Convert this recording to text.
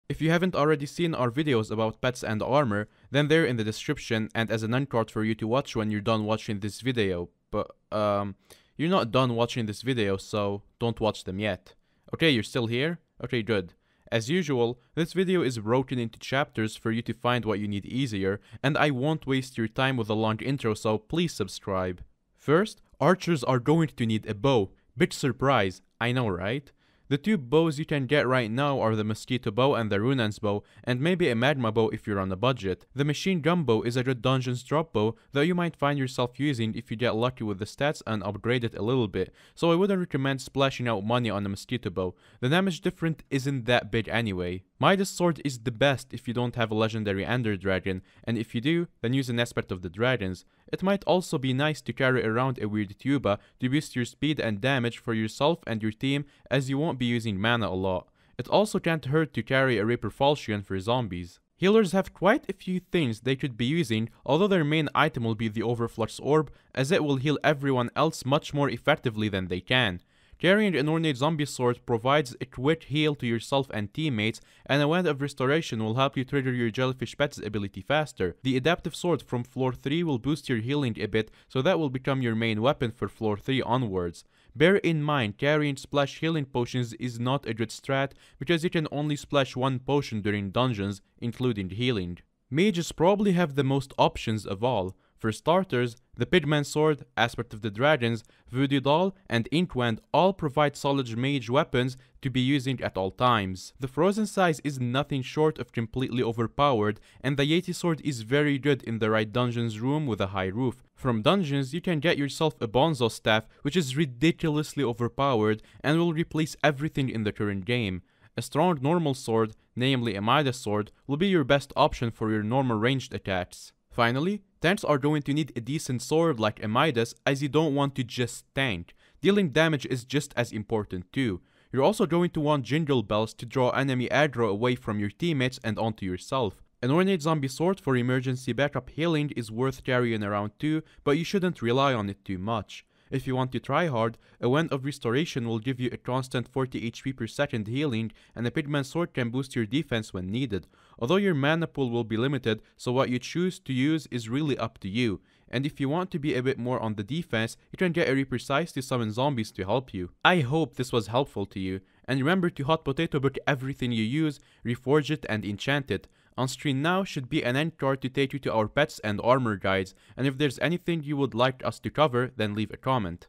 If you haven't already seen our videos about pets and armor, then they're in the description and as an end card for you to watch when you're done watching this video. But, you're not done watching this video, so don't watch them yet. Okay, you're still here? Okay, good. As usual, this video is broken into chapters for you to find what you need easier, and I won't waste your time with a long intro, so please subscribe. First, archers are going to need a bow. Big surprise, I know, right? The two bows you can get right now are the Mosquito Bow and the Runan's Bow, and maybe a Magma Bow if you're on a budget. The Machine Gun Bow is a good dungeons drop bow that you might find yourself using if you get lucky with the stats and upgrade it a little bit, so I wouldn't recommend splashing out money on the Mosquito Bow. The damage difference isn't that big anyway. Midas Sword is the best if you don't have a legendary Ender Dragon, and if you do, then use an aspect of the dragons. It might also be nice to carry around a weird tuba to boost your speed and damage for yourself and your team, as you won't be using mana a lot. It also can't hurt to carry a Reaper Falchion for zombies. Healers have quite a few things they could be using, although their main item will be the Overflux Orb, as it will heal everyone else much more effectively than they can. Carrying an Ornate Zombie Sword provides a quick heal to yourself and teammates, and a Wand of Restoration will help you trigger your Jellyfish Pet's ability faster. The Adaptive Sword from floor 3 will boost your healing a bit, so that will become your main weapon for floor 3 onwards. Bear in mind, carrying splash healing potions is not a good strat, because you can only splash one potion during dungeons, including healing. Mages probably have the most options of all. For starters, the Pigman Sword, Aspect of the Dragons, Voodoo Doll, and Inkwand all provide solid mage weapons to be using at all times. The Frozen Size is nothing short of completely overpowered, and the Yeti Sword is very good in the right dungeons room with a high roof. From dungeons, you can get yourself a Bonzo Staff, which is ridiculously overpowered and will replace everything in the current game. A strong normal sword, namely a Midas Sword, will be your best option for your normal ranged attacks. Finally, tanks are going to need a decent sword like a Midas, as you don't want to just tank. Dealing damage is just as important too. You're also going to want Jingle Bells to draw enemy aggro away from your teammates and onto yourself. An Ornate Zombie Sword for emergency backup healing is worth carrying around too, but you shouldn't rely on it too much. If you want to try hard, a Wand of Restoration will give you a constant 40 HP per second healing, and a Pigman Sword can boost your defense when needed. Although your mana pool will be limited, so what you choose to use is really up to you. And if you want to be a bit more on the defense, you can get a Reaper Size to summon zombies to help you. I hope this was helpful to you, and remember to hot potato book everything you use, reforge it and enchant it. On screen now should be an end card to take you to our pets and armor guides, and if there's anything you would like us to cover, then leave a comment.